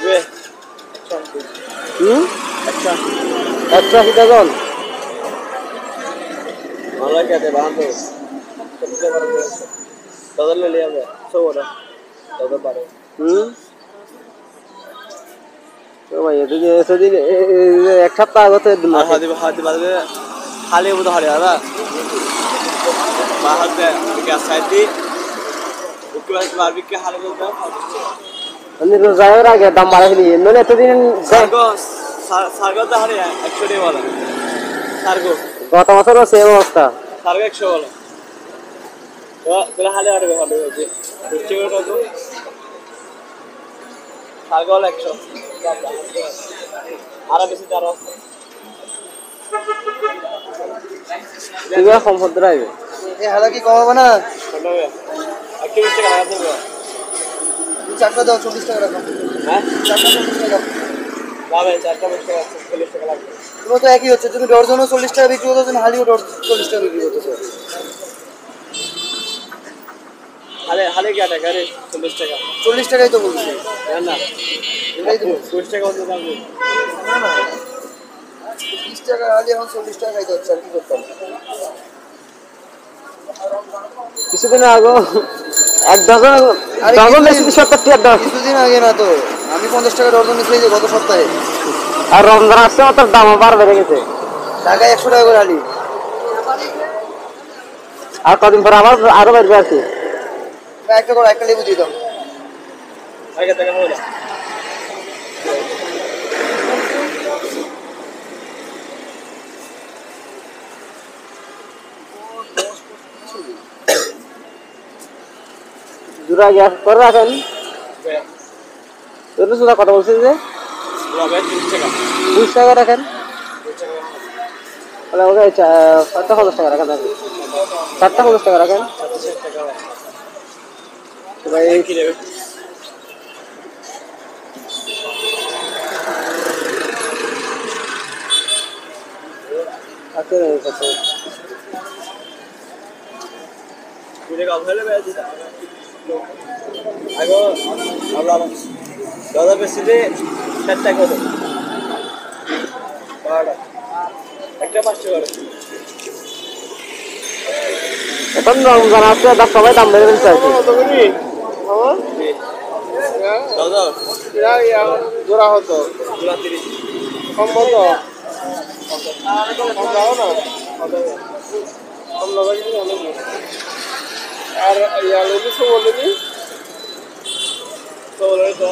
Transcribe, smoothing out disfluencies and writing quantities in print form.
যে अच्छा he doesn't माला क्या थे बांध दो सबसे बड़ा डजन ले लिया मैं 100 वाला डजन बारे तो भाई ये तो दिन एक सप्ताह आगे तो दिमाग हाथी बाद में खाली वो तो हरे आ रहा बाहर से क्या साइड उसके बाद बारबी के हाल में होता अन्य रोज़ायर आ गया दाम बारे के लिए मैंने तो दिन सारगो तो हरे है 100 डे वाला सारगो गौतम मासर में सेम अवस्था सारगो 100 वाला तो फिर हाले आ रहे जी कुछ और तो सारगो वाला 100 आरा बेसी तार अवस्था कितना कम होता है ये हालांकि कम होगा ना अक्की बिस्टे का लगा दूँगा चार दो 40 টাকা রাখো हैं 40 টাকা बाबा 4 बिस्टे का 40 টাকা लगा তুমি তো একই হচ্ছে তুমি ডজনও 40 টাকা বিক্রি করতেছো হালিও 40 টাকা বিক্রি করতেছো हाले क्या टाका रे 40 টাকা 40 টাকাই তো বলছি ना ना এটাই তো 40 টাকা কত দাম নেই না না 20 টাকা হালি এখন 40 টাকা খাইতে হচ্ছে আর কি করতে হবে কিছুদিন আগে এক ডজন বেশি 70 টাকা দাম কিছুদিন আগে না তো আমি 50 টাকা ডজন নিয়ে যে গত সপ্তাহে আর রমজান আসছে ওটার দাম আবার বেড়ে গেছে টাকা 100 টাকা করে হালি আর কদিন পর আবার আরো বাড়বে আর কি একটা করে একটা লেবু দিয়ে দাও আগে টাকা হলো জুরা গ্যাস করে রাখেন তোর সুদা কথা বলছিস যে বাবা 30 টাকা 20 টাকা রাখেন তাহলে ওকে 50 টাকা রাখেন 50 টাকা রাখেন ভাই কি নেবে আচ্ছা আচ্ছা পুরো কাজ হলে বেশ দিতা আগো আমরা দাদা বেশিতে 7 টাকা কত বাড়া একটা 5 টাকা করে এখন রমজান আসছে সবাই দাম বেড়ে ফেলছে আর কি কত করি দাদা ইয়া জোড়া হতো জোড়া 30 কম বলো কম দাও না কম লাগাই দিলে অনেক আর ইয়া লোকে সব বলেনি তো বলে তো